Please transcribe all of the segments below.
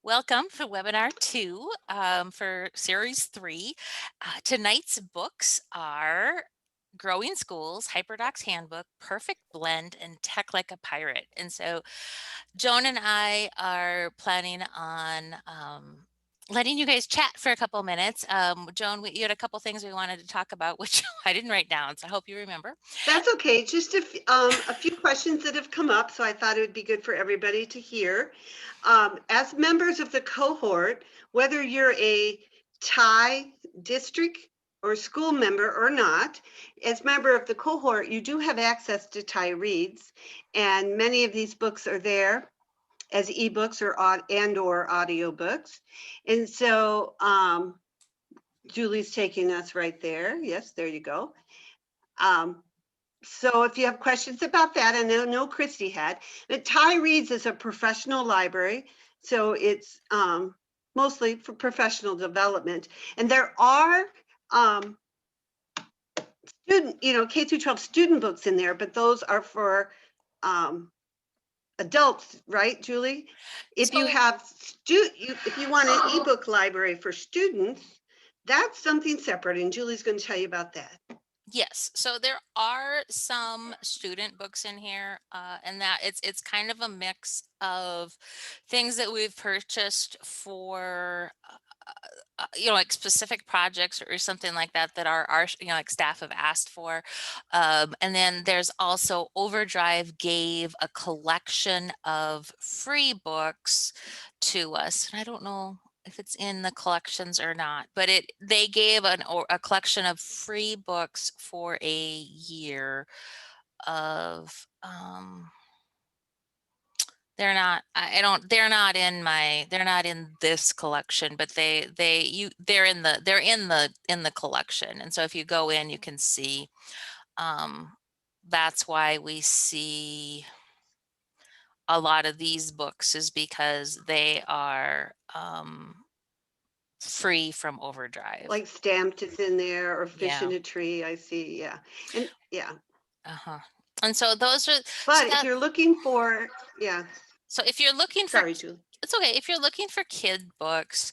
Welcome for webinar 2 for series 3. Tonight's books are Growing Schools, Hyperdocs Handbook, Perfect Blend, and Tech Like a Pirate. And so Joan and I are planning on letting you guys chat for a couple minutes. Joan, you had a couple things we wanted to talk about, which I didn't write down, so I hope you remember. That's okay. Just a few questions that have come up, so I thought it would be good for everybody to hear. As members of the cohort, whether you're a TIE district or school member or not, as member of the cohort, you do have access to TIE Reads, and many of these books are there as ebooks or audiobooks. And so Julie's taking us right there. Yes, there you go. So if you have questions about that, and I know Christy had, but TIE Reads is a professional library, so it's mostly for professional development. And there are K through 12 student books in there, but those are for adults, right, Julie? If you So have if you want an ebook library for students, that's something separate, and Julie's going to tell you about that. yes, so there are some student books in here, and that it's kind of a mix of things that we've purchased for like specific projects or something like that that our like staff have asked for, and then there's also Overdrive gave a collection of free books to us, and I don't know if it's in the collections or not, but they gave a collection of free books for a year of they're not, I don't, they're not in this collection, but they're in the collection. And so if you go in, you can see, that's why we see a lot of these books is because they are free from Overdrive. Like Stamped is in there, or Fish Yeah. in a Tree, I see, yeah. And yeah, Uh-huh. And so those are, so but if that, you're looking for, yeah, so if you're looking for, sorry, Julie. it's okay. If you're looking for kid books,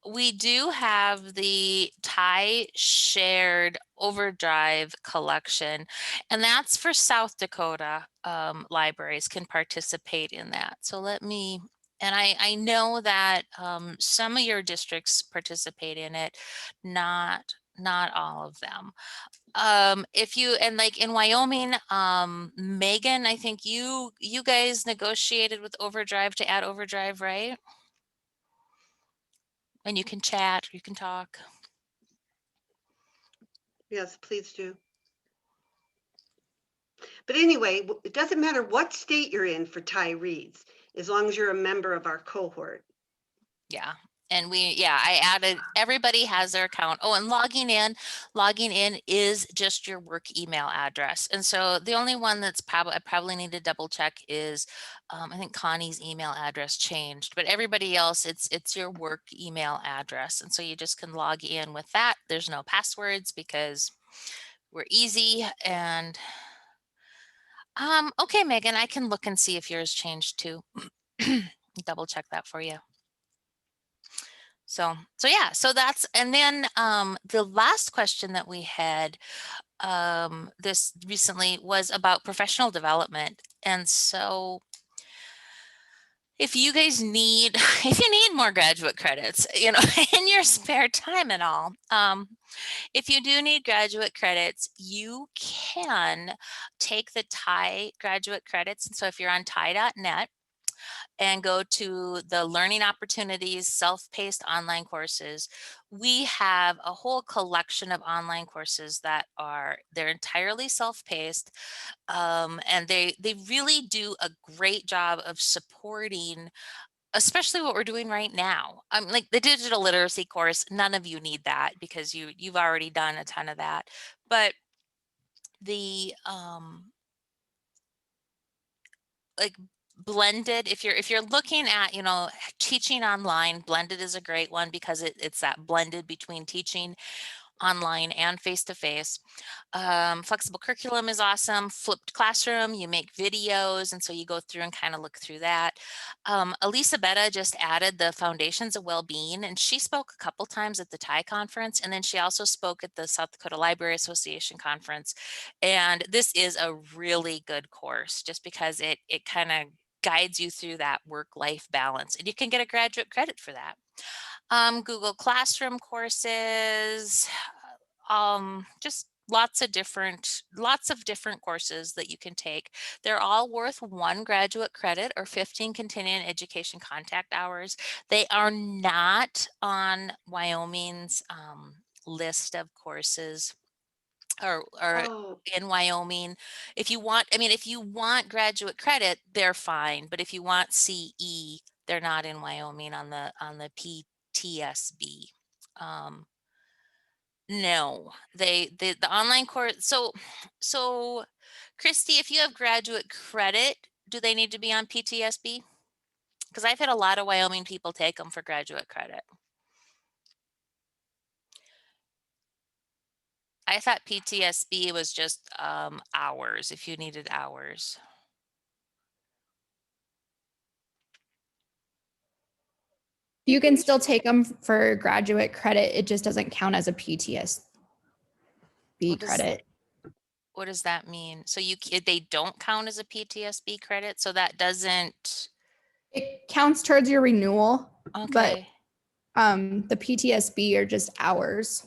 we do have the Thai Shared Overdrive collection, and that's for South Dakota. Libraries can participate in that. So and I know that some of your districts participate in it, not all of them. If you, and like in Wyoming, Megan, I think you guys negotiated with Overdrive to add Overdrive, right? And you can chat, you can talk. Yes, please do. But anyway, it doesn't matter what state you're in for TIE Reads, as long as you're a member of our cohort. Yeah. And I added, everybody has their account. Oh, and logging in is just your work email address. And so the only one that's I probably need to double check is, I think Connie's email address changed, but everybody else, it's your work email address. And so you just can log in with that. There's no passwords because we're easy. And, okay, Megan, I can look and see if yours changed too. Double check that for you. So yeah, so that's, and then the last question that we had this recently was about professional development. And so if you guys need, if you need more graduate credits, in your spare time and all, if you do need graduate credits, you can take the TIE graduate credits. And so if you're on TIE.net, and go to the Learning Opportunities self-paced online courses, we have a whole collection of online courses that they're entirely self-paced, and they really do a great job of supporting, especially what we're doing right now. Like the digital literacy course, none of you need that because you've already done a ton of that. But the like Blended, if you're looking at teaching online, Blended is a great one because it's that blended between teaching online and face-to-face. Flexible curriculum is awesome. Flipped classroom, you make videos, and so you go through and kind of look through that. Elisa Betta just added the Foundations of Wellbeing, and she spoke a couple times at the TIE conference, and then she also spoke at the South Dakota Library Association conference. And this is a really good course just because it kind of guides you through that work-life balance, and you can get a graduate credit for that. Google Classroom courses, just lots of different courses that you can take. They're all worth 1 graduate credit or 15 continuing education contact hours. They are not on Wyoming's list of courses or Oh, in Wyoming. If you want, I mean, if you want graduate credit, they're fine. But if you want CE, they're not in Wyoming on the PTSB. Um, no, the online course. So Christy, if you have graduate credit, do they need to be on PTSB? Because I've had a lot of Wyoming people take them for graduate credit. I thought PTSB was just hours, if you needed hours. You can still take them for graduate credit. It just doesn't count as a PTSB What does- credit. What does that mean? So they don't count as a PTSB credit, so that doesn't. It counts towards your renewal, Okay. but the PTSB are just hours.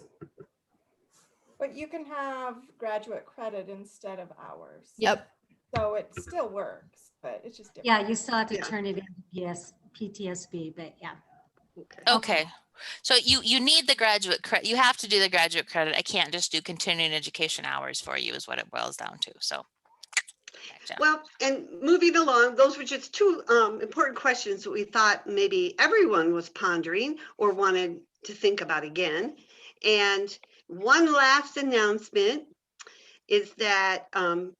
But you can have graduate credit instead of hours. Yep. So it still works, but it's just different. Yeah, you still have to Yeah. turn it into PTSB, but yeah. okay. Okay. So you need the graduate credit. You have to do the graduate credit. I can't just do continuing education hours for you is what it boils down to. So. Gotcha. Well, and moving along, those were just two important questions that we thought maybe everyone was pondering or wanted to think about again. And one last announcement is that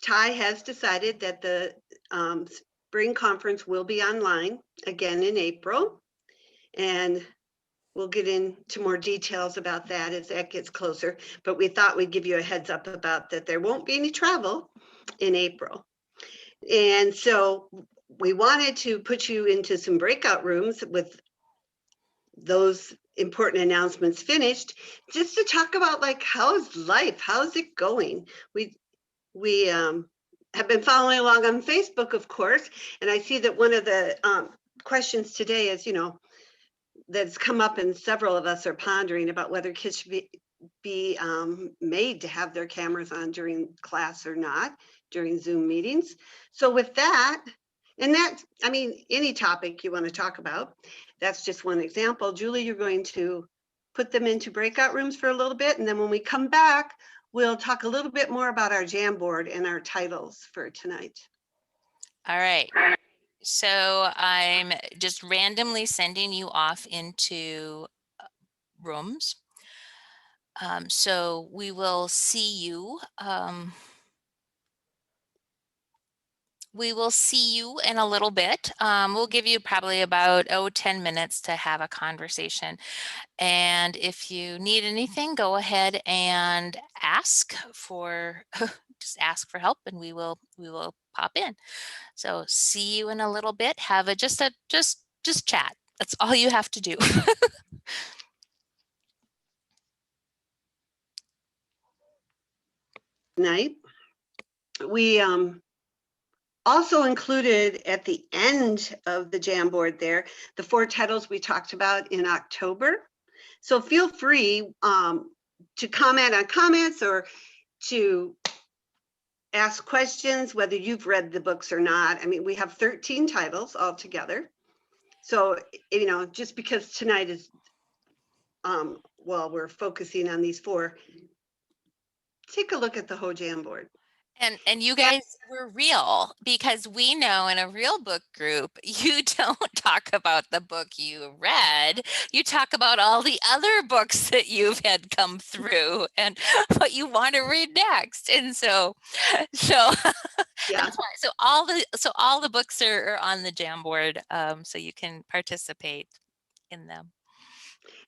TIE has decided that the spring conference will be online again in April. And we'll get into more details about that as that gets closer. But we thought we'd give you a heads up about that there won't be any travel in April. And so we wanted to put you into some breakout rooms with those important announcements finished, just to talk about like, how's life? How's it going? We have been following along on Facebook, of course, and I see that one of the questions today is, that's come up and several of us are pondering about whether kids should be made to have their cameras on during class or not during Zoom meetings. So with that, and that, I mean, any topic you want to talk about, that's just one example. Julie, you're going to put them into breakout rooms for a little bit. And then when we come back, we'll talk a little bit more about our Jamboard and our titles for tonight. All right. So I'm just randomly sending you off into rooms. So we will see you. We will see you in a little bit. We'll give you probably about 10 minutes to have a conversation. And if you need anything, go ahead and ask for just ask for help, and we will pop in. So see you in a little bit. Have a just chat. That's all you have to do. Tonight, we also included at the end of the Jamboard there, the 4 titles we talked about in October. So feel free to comment on comments or to ask questions, whether you've read the books or not. I mean, we have 13 titles altogether. So, just because tonight is, well, we're focusing on these 4, take a look at the whole Jamboard. And you guys were real, because we know in a real book group, you don't talk about the book you read. You talk about all the other books that you've had come through and what you want to read next. And so Yeah. that's why. So all the books are on the Jamboard, so you can participate in them.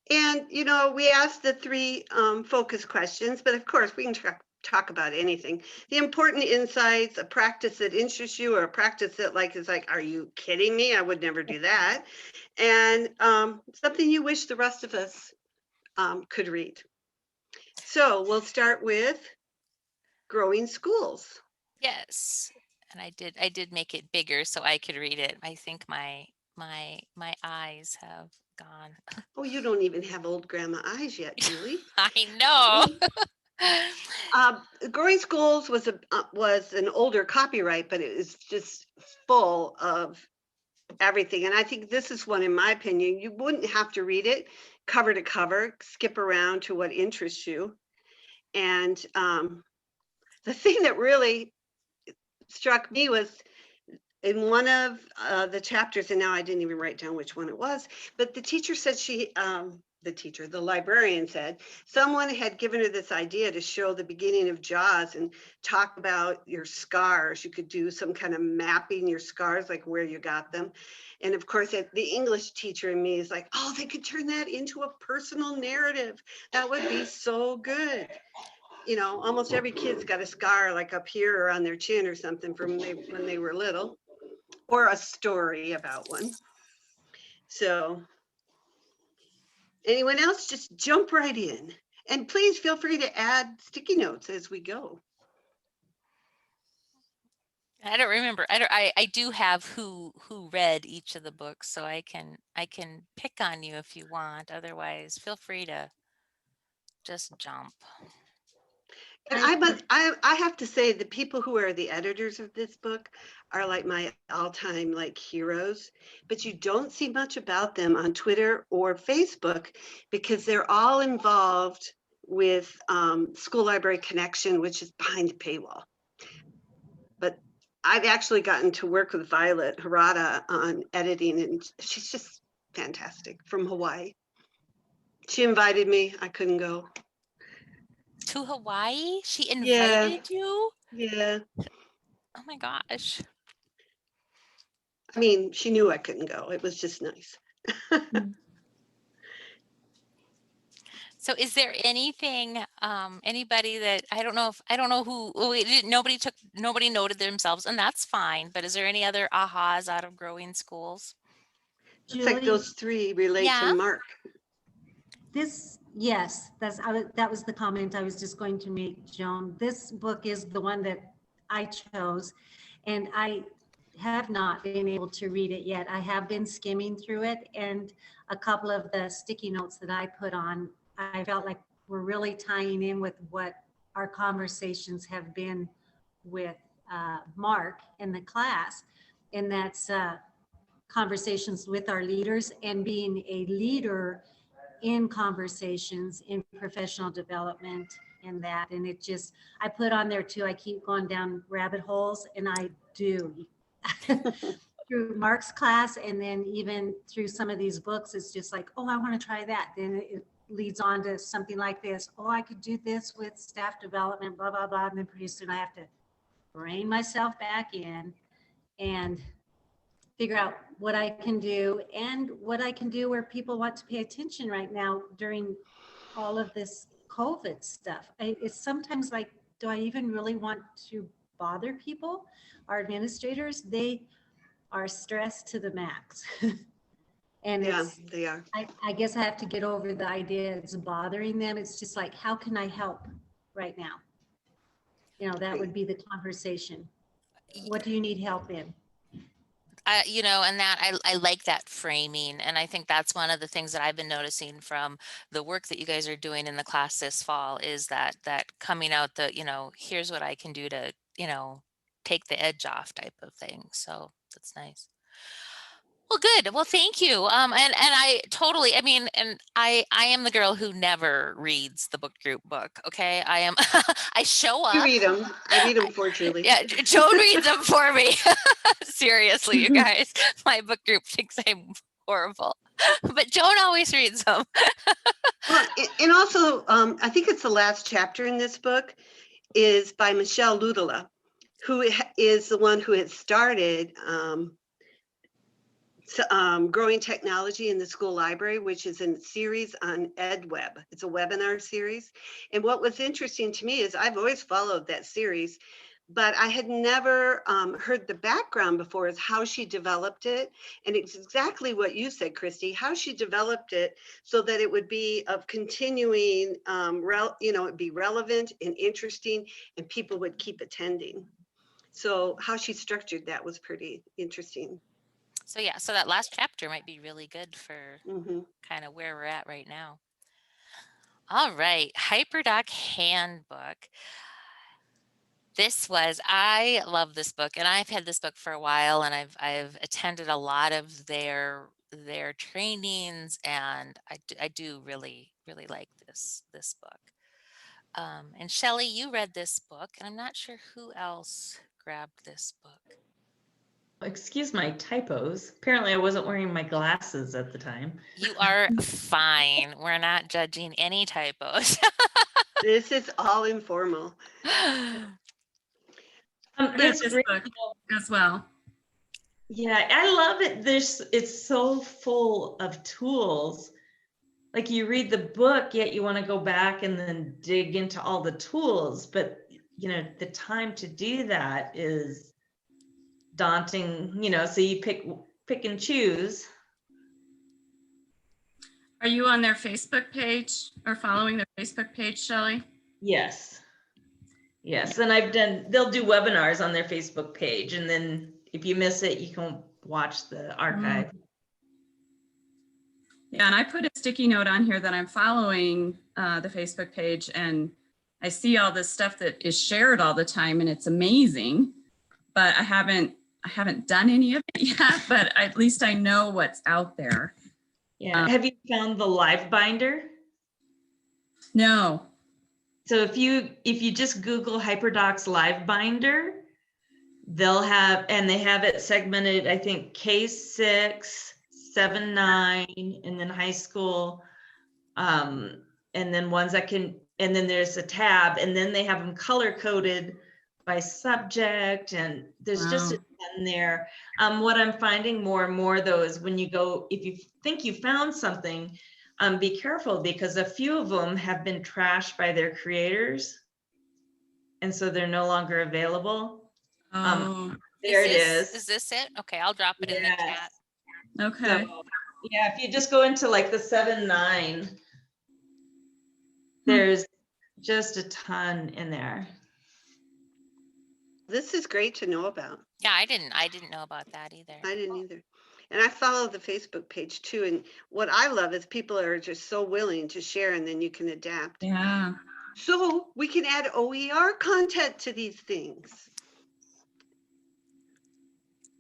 And, you know, we asked the three focus questions, but of course we can talk about anything. The important insights, a practice that interests you or a practice that like is like, are you kidding me? I would never do that. And something you wish the rest of us could read. So we'll start with Growing Schools. Yes. And I did make it bigger so I could read it. I think my eyes have gone. Oh, you don't even have old grandma eyes yet, Julie. I know. Growing Schools was an older copyright, but it was just full of everything. And I think this is one, in my opinion, you wouldn't have to read it cover to cover, skip around to what interests you. And the thing that really struck me was in one of the chapters, and now I didn't even write down which one it was, but the teacher said the librarian said, someone had given her this idea to show the beginning of Jaws and talk about your scars. You could do some kind of mapping your scars, like where you got them. And of course, the English teacher in me is like, oh, they could turn that into a personal narrative. That would be so good. You know, almost every kid's got a scar like up here or on their chin or something from when they were little, or a story about one. So anyone else, just jump right in. And please feel free to add sticky notes as we go. I don't remember. I do have who read each of the books, so I can pick on you if you want. Otherwise, feel free to just jump. And I have to say, the people who are the editors of this book are like my all-time like heroes, but you don't see much about them on Twitter or Facebook because they're all involved with School Library Connection, which is behind the paywall. But I've actually gotten to work with Violet Harada on editing, and she's just fantastic, from Hawaii. She invited me. I couldn't go. To Hawaii? She Yeah. invited you? Yeah. Oh my gosh. I mean, she knew I couldn't go. It was just nice. So is there anything, anybody that, I don't know who, nobody noted themselves, and that's fine, but is there any other ahas out of Growing Schools? It's like Julie, those three relate Yeah. to Mark. yes, that was the comment I was just going to make, Joan. This book is the one that I chose, and I have not been able to read it yet. I have been skimming through it, and a couple of the sticky notes that I put on, I felt like we're really tying in with what our conversations have been with Mark in the class, and that's conversations with our leaders and being a leader in conversations in professional development and that. And it just, I put on there too, I keep going down rabbit holes, and I do. Through Mark's class, and then even through some of these books, it's just like, oh, I want to try that. Then it leads on to something like this. Oh, I could do this with staff development, blah, blah, blah. And then pretty soon I have to rein myself back in and figure out what I can do and what I can do where people want to pay attention right now during all of this COVID stuff. It's sometimes like, do I even really want to bother people? Our administrators, they are stressed to the max. And Yeah, they are. I guess I have to get over the idea it's bothering them. It's just like, how can I help right now? You know, that would be the conversation. What do you need help in? You know, and that I like that framing. And I think that's one of the things that I've been noticing from the work that you guys are doing in the class this fall is that coming out the, you know, here's what I can do to, you know, take the edge off type of thing. So that's nice. Well, good. Well, thank you. And I totally, I mean, and I am the girl who never reads the book group book. Okay. I am, I show up. You read them. I read them for Julie. Yeah, Joan reads them for me. Seriously, you guys, my book group thinks I'm horrible, but Joan always reads them. Well, and also, I think it's the last chapter in this book is by Michelle Ludala, who is the one who had started Growing Technology in the School Library, which is a series on EdWeb. It's a webinar series. And what was interesting to me is I've always followed that series, but I had never heard the background before, is how she developed it. And it's exactly what you said, Christy, how she developed it so that it would be of continuing, it'd be relevant and interesting and people would keep attending. So how she structured that was pretty interesting. So yeah, so that last chapter might be really good for Mhm. kind of where we're at right now. All right, HyperDoc Handbook. I love this book, and I've had this book for a while, and I've attended a lot of their trainings, and I do really like this book. And Shelley, you read this book, and I'm not sure who else grabbed this book. Excuse my typos. Apparently I wasn't wearing my glasses at the time. You are fine. We're not judging any typos. This is all informal. Read It's this great. book as well. Yeah, I love it. It's so full of tools. Like you read the book, yet you want to go back and then dig into all the tools. But, the time to do that is daunting, so you pick and choose. Are you on their Facebook page or following their Facebook page, Shelley? Yes. And they'll do webinars on their Facebook page. And then if you miss it, you can watch the archive. Yeah, and I put a sticky note on here that I'm following the Facebook page, and I see all this stuff that is shared all the time, and it's amazing. But I haven't done any of it yet, but at least I know what's out there. Yeah. Have you found the Live Binder? No. So if you just Google HyperDocs Live Binder, they have it segmented, I think K6, 7, 9, and then high school. And then and then there's a tab, and then they have them color coded by subject, and there's just a ton there. What I'm finding more and more though is when you go, if you think you found something, be careful, because a few of them have been trashed by their creators, and so they're no longer available. There it is. Is this it? Okay, I'll drop it in the chat. Okay. So, yeah, if you just go into like the 7, 9, there's just a ton in there. This is great to know about. Yeah, I didn't know about that either. I didn't either. And I follow the Facebook page too. And what I love is people are just so willing to share, and then you can adapt. Yeah. So we can add OER content to these things.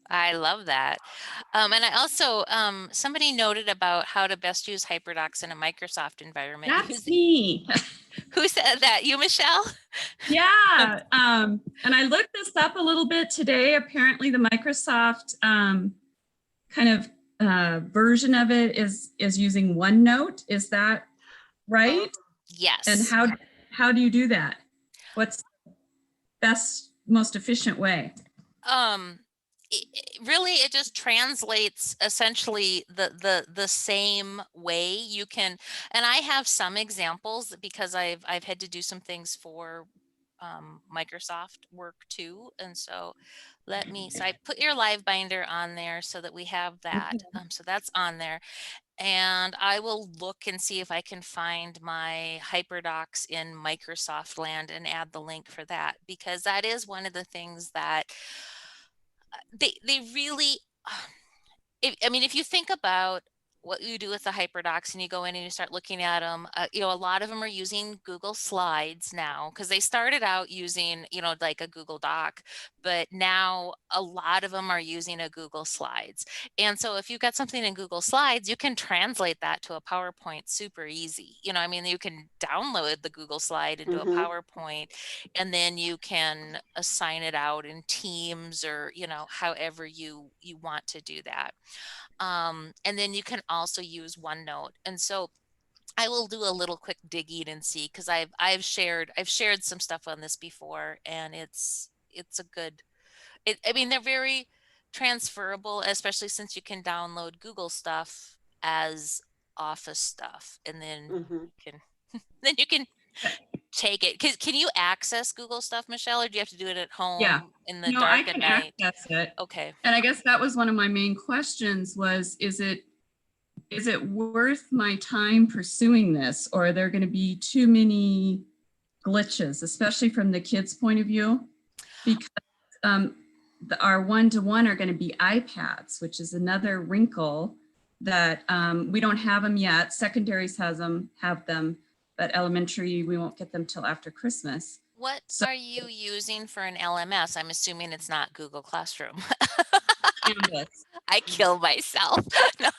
I love that. And I also, somebody noted about how to best use HyperDocs in a Microsoft environment. That's me. Who said that? You, Michelle? Yeah. And I looked this up a little bit today. Apparently the Microsoft kind of version of it is using OneNote. Is that right? Yes. And how do you do that? What's the best, most efficient way? Really, it just translates essentially the same way you can, and I have some examples because I've had to do some things for Microsoft work too, and so so I put your Live Binder on there so that we have that. So that's on there, and I will look and see if I can find my HyperDocs in Microsoft land and add the link for that, because that is one of the things that they really, if you think about what you do with the HyperDocs and you go in and you start looking at them, a lot of them are using Google Slides now, because they started out using, like a Google Doc, but now a lot of them are using a Google Slides. And so if you've got something in Google Slides, you can translate that to a PowerPoint super easy. You can download the Google slide into a PowerPoint, and then you can assign it out in Teams or, however you want to do that. And then you can also use OneNote. And so I will do a little quick digging and see, because I've shared some stuff on this before, and it's a good, they're very transferable, especially since you can download Google stuff as Office stuff, and then Mhm. then you can take it. Can you access Google stuff, Michelle, or do you have to do it at home Yeah. in the No, I dark at can night? access it. Okay. And I guess that was one of my main questions was, is it worth my time pursuing this, or are there going to be too many glitches, especially from the kids' point of view? Because our one-to-one are going to be iPads, which is another wrinkle that we don't have them yet. Secondaries have them, but elementary, we won't get them till after Christmas. What So- are you using for an LMS? I'm assuming it's not Google Classroom. Canvas. I kill myself. No.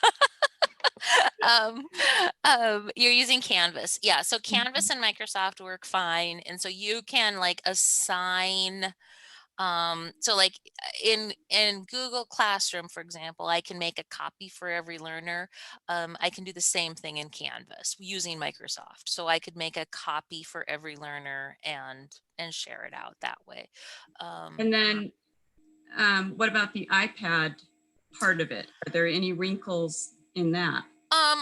You're using Canvas. Yeah, so Canvas and Microsoft work fine. And so you can like assign, so like in Google Classroom, for example, I can make a copy for every learner. I can do the same thing in Canvas using Microsoft. So I could make a copy for every learner and share it out that way. And then what about the iPad part of it? Are there any wrinkles in that?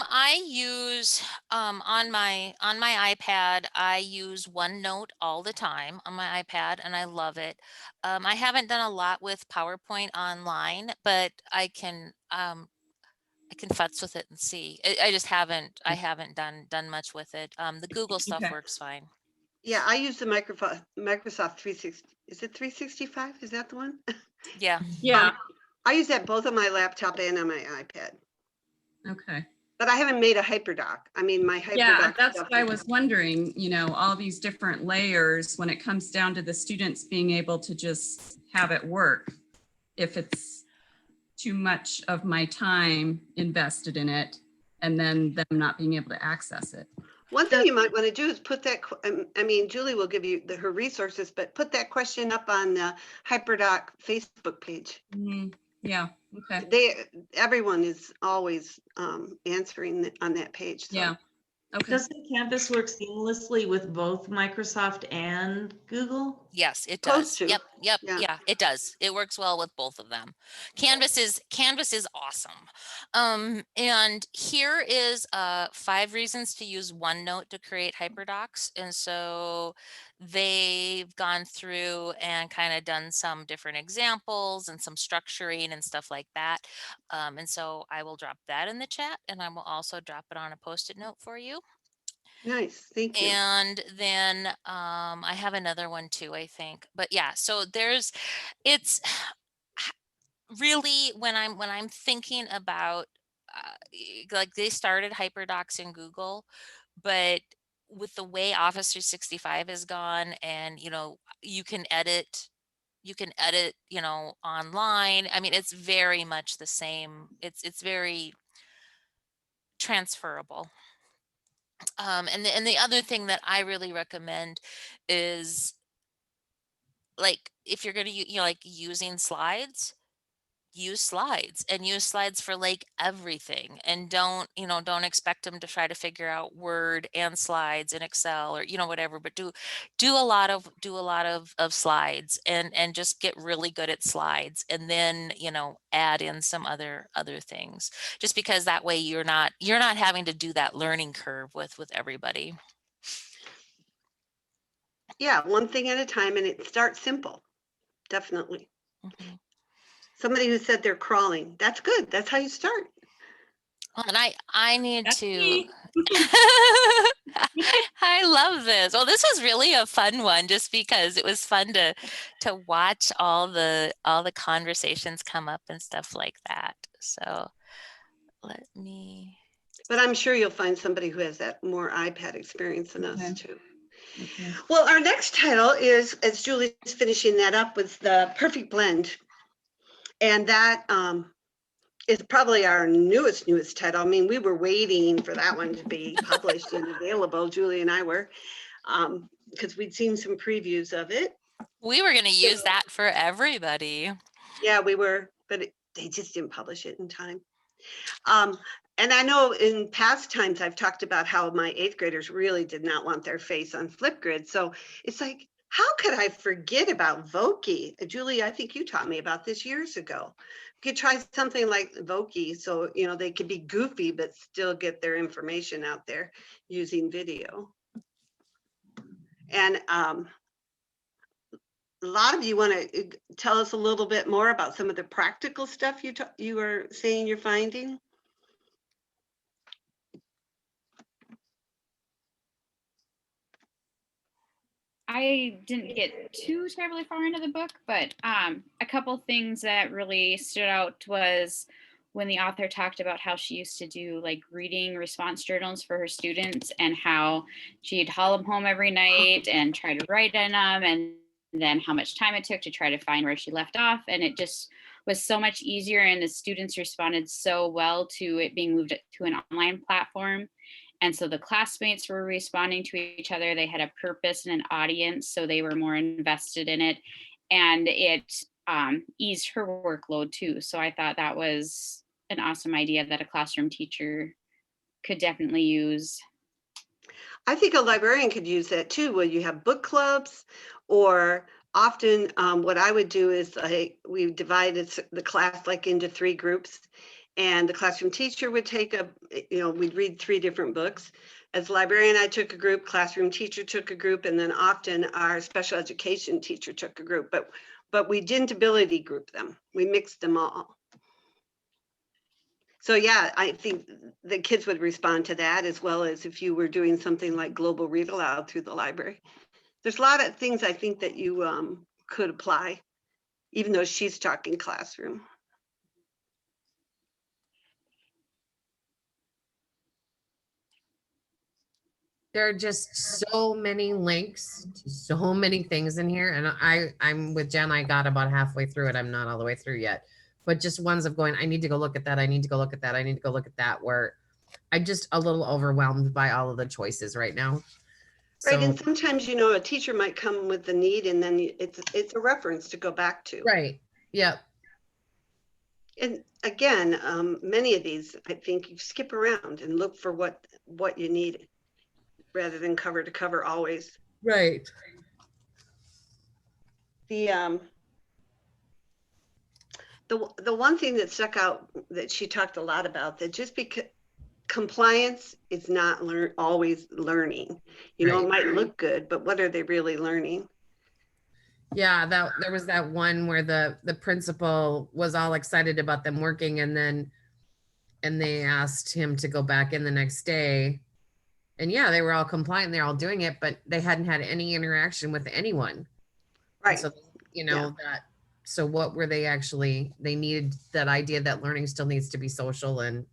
I use on my iPad, I use OneNote all the time on my iPad, and I love it. I haven't done a lot with PowerPoint online, but I can futz with it and see. I just haven't done much with it. The Google stuff Okay. works fine. Yeah, I use the Microsoft 360. Is it 365? Is that the one? Yeah. Yeah. I use that both on my laptop and on my iPad. Okay. But I haven't made a HyperDoc. I mean, my HyperDoc. Yeah, that's stuff what I is- was wondering, you know, all these different layers when it comes down to the students being able to just have it work. If it's too much of my time invested in it and then them not being able to access it. One thing you might want to do is put that, I mean, Julie will give you her resources, but put that question up on the HyperDoc Facebook page. Yeah, okay, Everyone is always answering on that page. So. yeah, okay. Doesn't Canvas work seamlessly with both Microsoft and Google? Yes, it Close does. to. Yep. Yeah. Yeah, it does. It works well with both of them. Canvas is awesome. And here is 5 reasons to use OneNote to create HyperDocs. And so they've gone through and kind of done some different examples and some structuring and stuff like that. And so I will drop that in the chat, and I will also drop it on a Post-it note for you. Nice, thank you. And then I have another one too, I think. But yeah, so it's really when I'm thinking about like they started HyperDocs in Google, but with the way Office 365 has gone, and you know, you can edit, you know, online. I mean, it's very much the same. It's very transferable. And the other thing that I really recommend is like if you're going to you know, like using slides, use slides for like everything, and don't expect them to try to figure out Word and slides in Excel, or you know, whatever, but do a lot of slides, and just get really good at slides, and then you know, add in some other things, just because that way you're not having to do that learning curve with everybody. Yeah, one thing at a time, and it starts simple. Definitely. Mhm. Somebody who said they're crawling. That's good. That's how you start. Well, and I need That's to me. I love this. Well, this was really a fun one, just because it was fun to watch all the conversations come up and stuff like that. So let me. But I'm sure you'll find somebody who has that more iPad experience than us Okay. too. Okay. Well, our next title is, as Julie's finishing that up, was The Perfect Blend. And that is probably our newest title. I mean, we were waiting for that one to be published and available. Julie and I were, because we'd seen some previews of it. We were going to use that for everybody. Yeah, we were, but they just didn't publish it in time. And I know in past times I've talked about how my 8th graders really did not want their face on Flipgrid. So it's like, How could I forget about Voki? Julie, I think you taught me about this years ago. You could try something like Voki, so they could be goofy but still get their information out there using video. And a lot of you want to tell us a little bit more about some of the practical stuff you were saying you're finding. I didn't get too terribly far into the book, but a couple things that really stood out was when the author talked about how she used to do like reading response journals for her students and how she'd haul them home every night and try to write in them, and then how much time it took to try to find where she left off. And it just was so much easier, and the students responded so well to it being moved to an online platform. And so the classmates were responding to each other. They had a purpose and an audience, so they were more invested in it. And it eased her workload too. So I thought that was an awesome idea that a classroom teacher could definitely use. I think a librarian could use that too, where you have book clubs, or often what I would do is we divided the class like into 3 groups, and the classroom teacher would take we'd read 3 different books. As a librarian, I took a group, classroom teacher took a group, and then often our special education teacher took a group, but we didn't ability group them. We mixed them all. So yeah, I think the kids would respond to that, as well as if you were doing something like global read aloud through the library. There's a lot of things I think that you could apply, even though she's talking classroom. There are just so many links to so many things in here. And I'm with Jen. I got about halfway through it. I'm not all the way through yet, but just ones of going, I need to go look at that. I need to go look at that. I need to go look at that, where I'm just a little overwhelmed by all of the choices right now. Right, So, and sometimes, a teacher might come with the need, and then it's a reference to go back to. right. Yep. And again, many of these, I think you skip around and look for what you need, rather than cover to cover always. Right. The one thing that stuck out that she talked a lot about, that just because compliance is not always learning. It might look good, but what are they really learning? Yeah, there was that one where the principal was all excited about them working, and they asked him to go back in the next day. And yeah, they were all compliant, they're all doing it, but they hadn't had any interaction with anyone. Right. So, so what were they actually, they needed that idea that learning still needs to be social and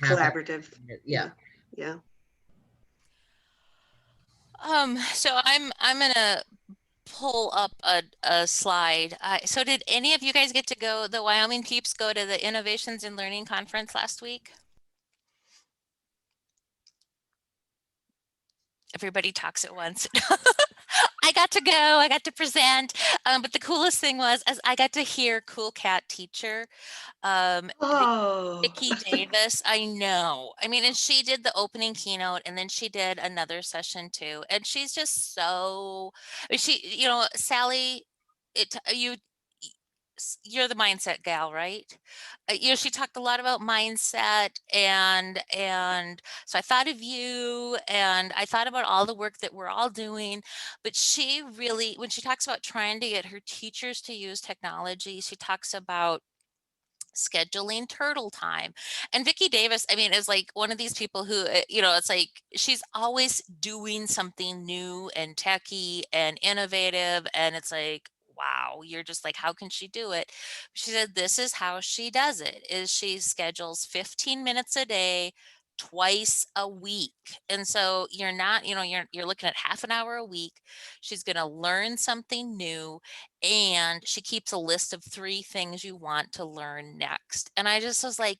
Collaborative. Yeah. Yeah. So I'm gonna pull up a slide. So did any of you guys get to go, the Wyoming peeps, go to the Innovations in Learning Conference last week? Everybody talks at once. I got to go, I got to present, but the coolest thing was, as I got to hear Cool Cat Teacher, Vicki Davis. I know. I mean, and she did the opening keynote, and then she did another session too. And she's just so, Sally, you're the mindset gal, right? She talked a lot about mindset, and so I thought of you, and I thought about all the work that we're all doing. But she really, when she talks about trying to get her teachers to use technology, she talks about scheduling turtle time. And Vicki Davis, I mean, is like one of these people who, it's like she's always doing something new and techy and innovative, and it's like, wow, you're just like, how can she do it? She said this is how she does it, is she schedules 15 minutes a day, twice a week. And so you're not, you're looking at half an hour a week. She's going to learn something new, and she keeps a list of 3 things you want to learn next. And I just was like,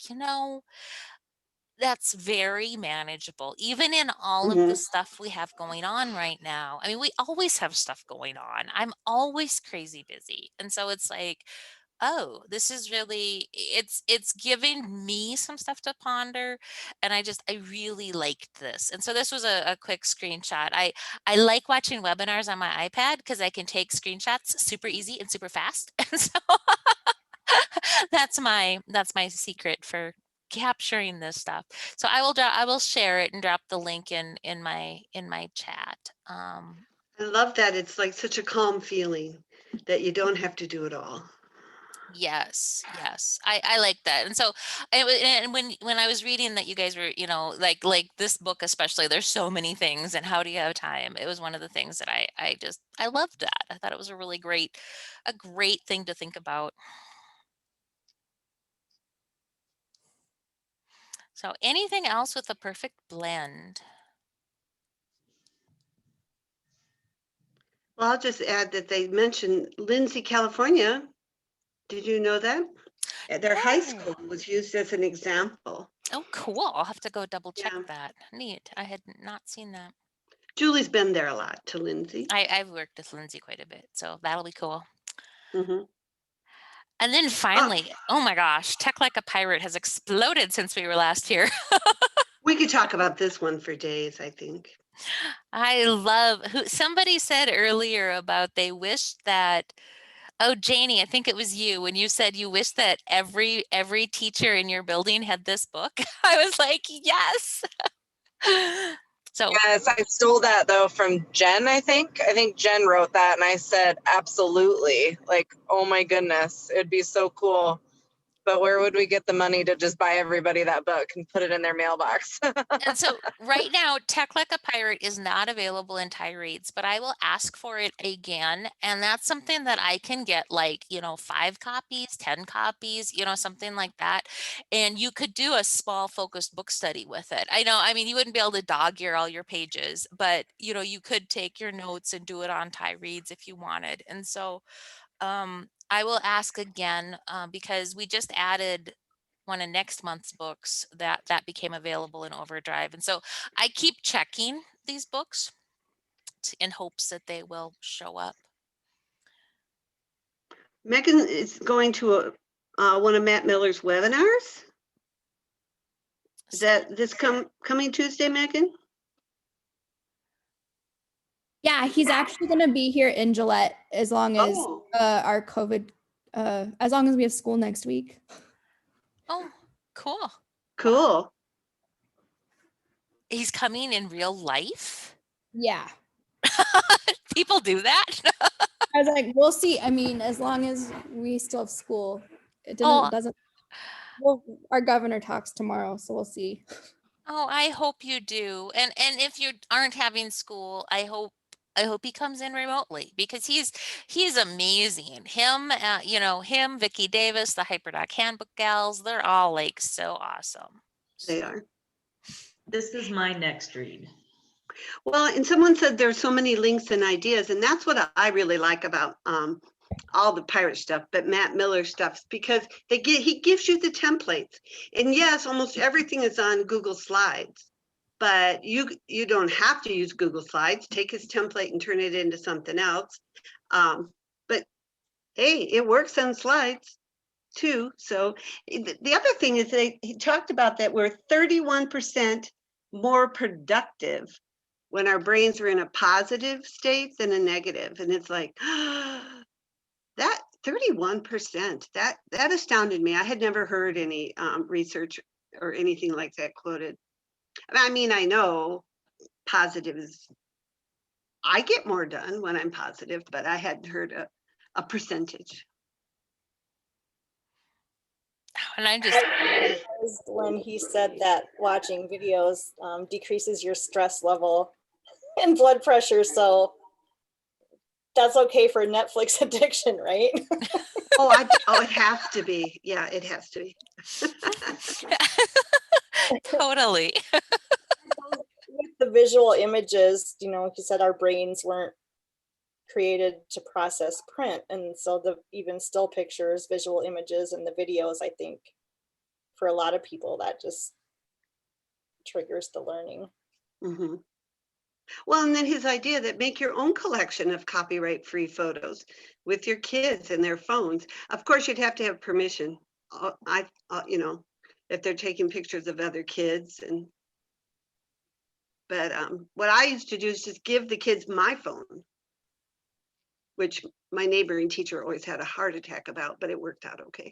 that's very manageable, even in all of the stuff we have going on right now. I mean, we always have stuff going on. I'm always crazy busy. And so it's like, oh, this is really, it's giving me some stuff to ponder, and I really liked this. And so this was a quick screenshot. I like watching webinars on my iPad because I can take screenshots super easy and super fast. And so that's my secret for capturing this stuff. So I will share it and drop the link in my chat. I love that. It's like such a calm feeling that you don't have to do it all. Yes, yes, I like that. And so, and when I was reading that you guys were, like this book especially, there's so many things, and how do you have time? It was one of the things that I loved that. I thought it was a great thing to think about. So, anything else with a perfect blend? Well, I'll just add that they mentioned Lindsay, California. Did you know that? Their high school was used as an example. Oh, cool. I'll have to go double check Yeah. that. Neat. I had not seen that. Julie's been there a lot to Lindsay. I've worked with Lindsay quite a bit, so that'll be cool. Mhm. And then finally, oh my gosh, Tech Like a Pirate has exploded since we were last here. We could talk about this one for days, I think. I love somebody said earlier about they wish that, oh, Janie, I think it was you when you said you wish that every teacher in your building had this book. I was like, yes. So Yes, I stole that though from Jen, I think. I think Jen wrote that and I said, absolutely. Like, oh my goodness, it'd be so cool. But where would we get the money to just buy everybody that book and put it in their mailbox? And so right now, Tech Like a Pirate is not available in Thai reads, but I will ask for it again. And that's something that I can get, like, 5 copies, 10 copies, something like that. And you could do a small focused book study with it. I mean, you wouldn't be able to dog ear all your pages, but you could take your notes and do it on Thai reads if you wanted. And so I will ask again because we just added one of next month's books that became available in Overdrive. And so I keep checking these books in hopes that they will show up. Megan is going to one of Matt Miller's webinars. Is that this coming Tuesday, Megan? Yeah, he's actually going to be here in Gillette as long as Oh. our COVID, as long as we have school next week. Oh, cool. Cool. He's coming in real life? Yeah. People do that? I was like, we'll see. I mean, as long as we still have school, it Oh. doesn't. Well, our governor talks tomorrow, so we'll see. Oh, I hope you do. And if you aren't having school, I hope he comes in remotely because he's amazing. Him, him, Vicki Davis, the Hyperdoc Handbook gals, they're all like so awesome. They are. This is my next read. Well, and someone said there's so many links and ideas, and that's what I really like about all the pirate stuff, but Matt Miller stuff, because he gives you the templates. And yes, almost everything is on Google Slides, but you don't have to use Google Slides. Take his template and turn it into something else. But hey, it works on slides too. So the other thing is that he talked about that we're 31% more productive when our brains are in a positive state than a negative. And it's like, that 31%, that astounded me. I had never heard any research or anything like that quoted. I mean, I know positive is, I get more done when I'm positive, but I hadn't heard a percentage. And I just, When he said that watching videos decreases your stress level and blood pressure, so that's okay for Netflix addiction, right? Oh, it has to be. Yeah, it has to be. totally. With the visual images, he said our brains weren't created to process print, and so even still pictures, visual images, and the videos, I think for a lot of people that just triggers the learning. Mm-hmm. Well, and then his idea that make your own collection of copyright-free photos with your kids and their phones. Of course, you'd have to have permission. You know, if they're taking pictures of other kids but what I used to do is just give the kids my phone, which my neighboring teacher always had a heart attack about, but it worked out okay.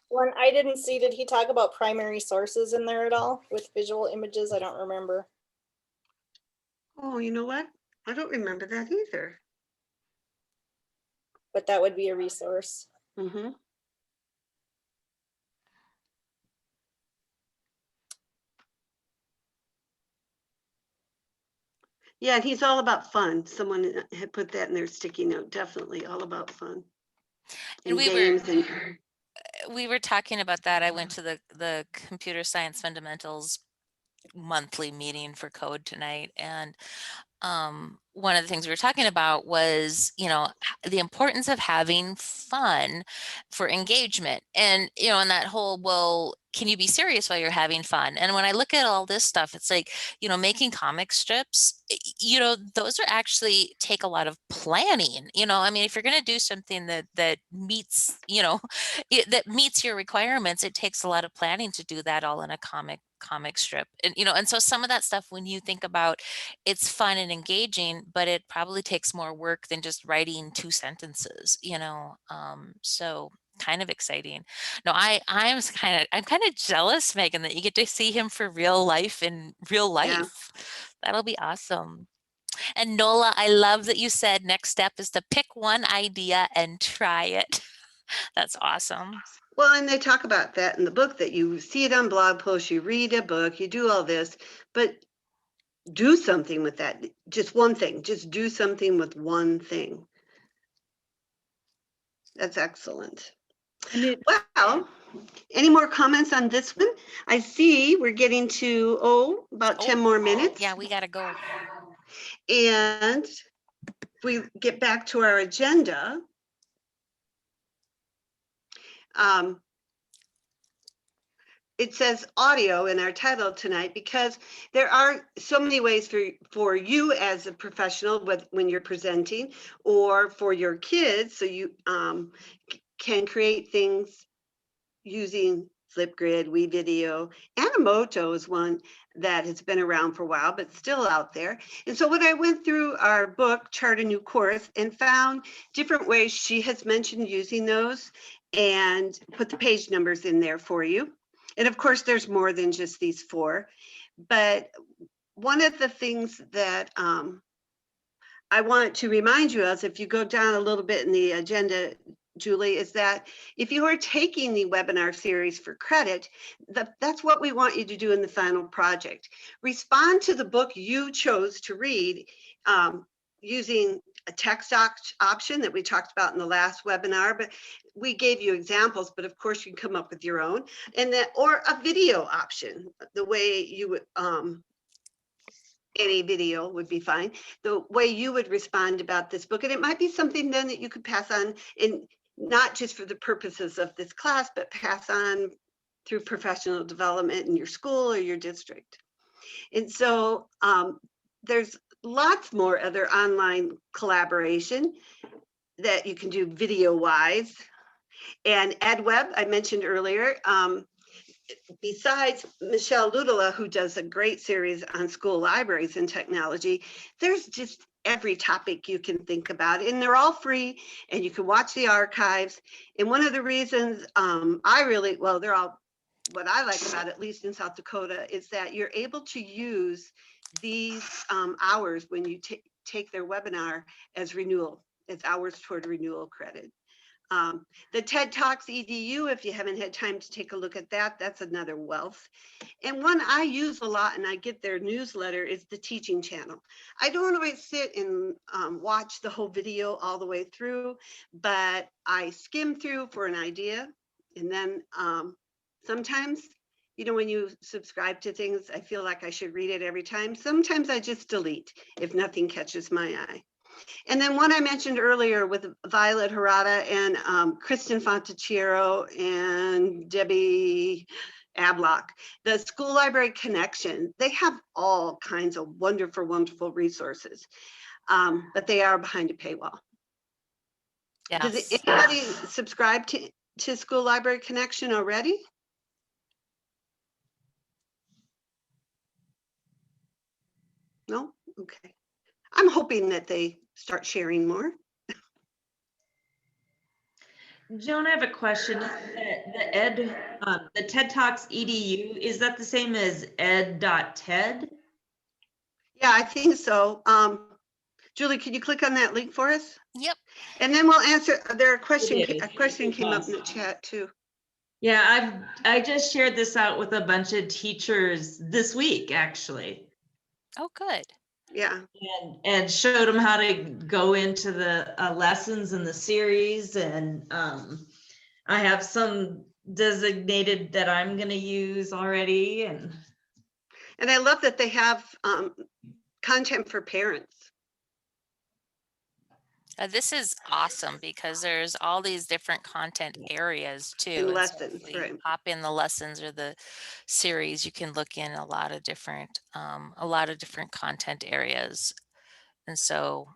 One I didn't see, did he talk about primary sources in there at all with visual images? I don't remember. Oh, you know what? I don't remember that either. But that would be a resource. Mm-hmm. Yeah, and he's all about fun. Someone had put that in their sticky note. Definitely all about fun. And we games and we were talking about that. I went to the computer science fundamentals monthly meeting for code tonight, and one of the things we were talking about was, you know, the importance of having fun for engagement. And, you know, and that whole, well, can you be serious while you're having fun? And when I look at all this stuff, it's like, you know, making comic strips, you know, those are actually take a lot of planning. You know, I mean, if you're going to do something that meets, you know, that meets your requirements, it takes a lot of planning to do that all in a comic strip. And, you know, and so some of that stuff, when you think about, it's fun and engaging, but it probably takes more work than just writing 2 sentences, you know. So kind of exciting. No, I'm kind of jealous, Megan, that you get to see him for real life in real Yeah. life. That'll be awesome. And Nola, I love that you said next step is to pick one idea and try it. That's awesome. Well, and they talk about that in the book, that you see it on blog posts, you read a book, you do all this, but do something with that. Just one thing, just do something with one thing. That's excellent. Wow. Any more comments on this one? I see we're getting to, about 10 more minutes. Yeah, we got to go. And if we get back to our agenda, it says audio in our title tonight because there are so many ways for you as a professional when you're presenting, or for your kids, so you can create things using Flipgrid, WeVideo. Animoto is one that has been around for a while, but still out there. And so when I went through our book, Chart a New Course, and found different ways she has mentioned using those, and put the page numbers in there for you. And of course, there's more than just these 4. But one of the things that I want to remind you of, if you go down a little bit in the agenda, Julie, is that if you are taking the webinar series for credit, that's what we want you to do in the final project. Respond to the book you chose to read using a text option that we talked about in the last webinar, but we gave you examples, but of course you can come up with your own, and that, or a video option, the way you would, any video would be fine, the way you would respond about this book. And it might be something then that you could pass on, in not just for the purposes of this class, but pass on through professional development in your school or your district. And so there's lots more other online collaboration that you can do video wise. And EdWeb, I mentioned earlier, besides Michelle Ludala, who does a great series on school libraries and technology, there's just every topic you can think about, and they're all free, and you can watch the archives. And one of the reasons they're all, what I like about it, at least in South Dakota, is that you're able to use these hours when you take their webinar as renewal, as hours toward renewal credit. The TED Talks EDU, if you haven't had time to take a look at that, that's another wealth. And one I use a lot, and I get their newsletter, is the Teaching Channel. I don't always sit and watch the whole video all the way through, but I skim through for an idea. And then sometimes, you know, when you subscribe to things, I feel like I should read it every time. Sometimes I just delete if nothing catches my eye. And then one I mentioned earlier with Violet Harada and Kristen Fontecchiero and Debbie ABLOC. The School Library Connection, they have all kinds of wonderful, wonderful resources, but they are behind a paywall. Does Yes. anybody subscribe to School Library Connection already? No? Okay. I'm hoping that they start sharing more. Joan, I have a question. The TED Talks EDU, is that the same as ed.ted? Yeah, I think so. Julie, can you click on that link for us? Yep. And then we'll answer, a question It came up is. in the chat too. Yeah, I just shared this out with a bunch of teachers this week, actually. Oh, good. Yeah. And showed them how to go into the lessons in the series. And I have some designated that I'm going to use already. And I love that they have content for parents. This is awesome because there's all these different content areas too. And so lessons, if we right. pop in the lessons or the series, you can look in a lot of different content areas. And so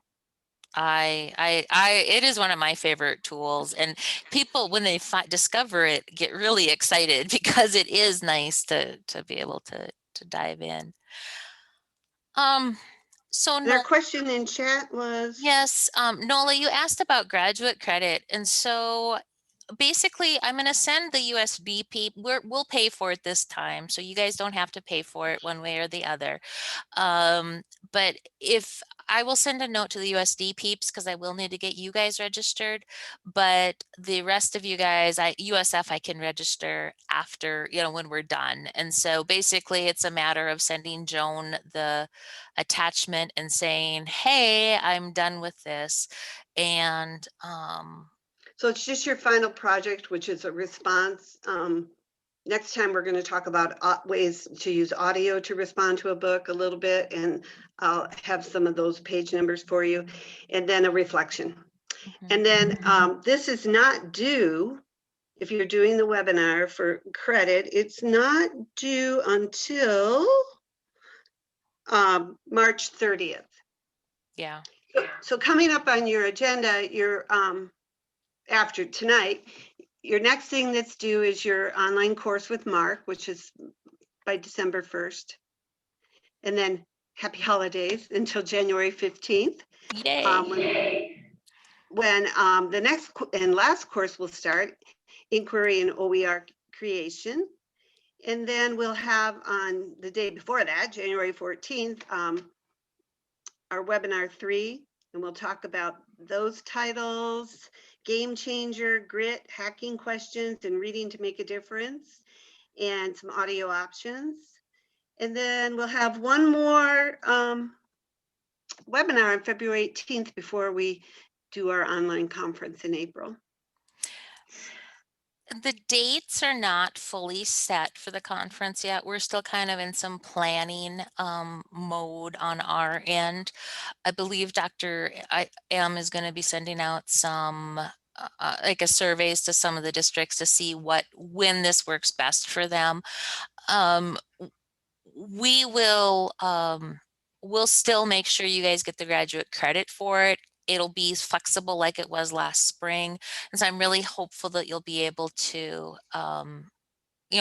it is one of my favorite tools, and people, when they discover it, get really excited because it is nice to be able to dive in. So Their question in chat was, yes, Nola, you asked about graduate credit, and so basically I'm going to send the USD we'll pay for it this time, so you guys don't have to pay for it one way or the other. But if I will send a note to the USD peeps, because I will need to get you guys registered, but the rest of you guys, USF, I can register after, when we're done. And so basically it's a matter of sending Joan the attachment and saying, hey, I'm done with this. And so it's just your final project, which is a response. Next time we're going to talk about ways to use audio to respond to a book a little bit, and I'll have some of those page numbers for you, and then a reflection. And then this is not due, if you're doing the webinar for credit, it's not due until March 30th. Yeah. So coming up on your agenda, after tonight, your next thing that's due is your online course with Mark, which is by December 1st. And then happy holidays until January 15th. Yay. When the next and last course will start, Inquiry and OER Creation. And then we'll have on the day before that, January 14th, our webinar 3, and we'll talk about those titles: Game Changer, Grit, Hacking Questions, and Reading to Make a Difference, and some audio options. And then we'll have one more webinar on February 18th before we do our online conference in April. The dates are not fully set for the conference yet. We're still kind of in some planning mode on our end. I believe Dr. M is going to be sending out some like a surveys to some of the districts to see when this works best for them. We will we'll still make sure you guys get the graduate credit for it. It'll be flexible like it was last spring. And so I'm really hopeful that you'll be able to,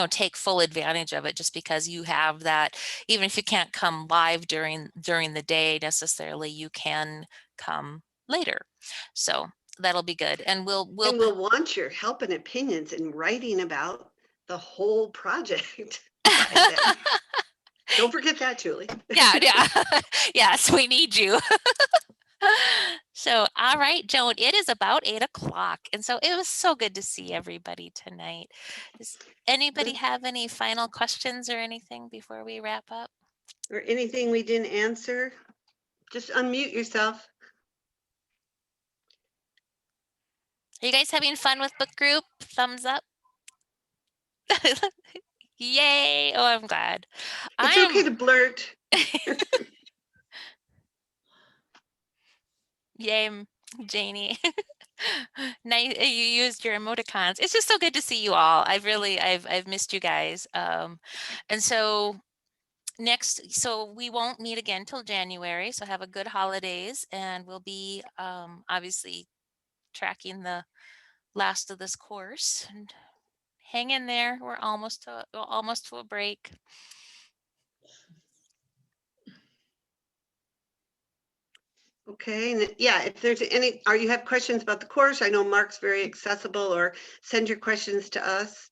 take full advantage of it, just because you have that, even if you can't come live during the day necessarily, you can come later. So that'll be good. And we'll want your help and opinions in writing about the whole project. Don't forget that, Julie. Yeah. Yes, we need you. So, all right, Joan, it is about 8 o'clock. And so it was so good to see everybody tonight. Does anybody have any final questions or anything before we wrap up? Or anything we didn't answer? Just unmute yourself. Are you guys having fun with book group? Thumbs up. Yay. Oh, I'm glad. It's okay to blurt. Yay, Janie. Nice, you used your emoticons. It's just so good to see you all. I've missed you guys. And so so we won't meet again till January. So have a good holidays, and we'll be obviously tracking the last of this course. And hang in there. We're almost to a break. Okay, and yeah, if there's any, you have questions about the course, I know Mark's very accessible, or send your questions to us.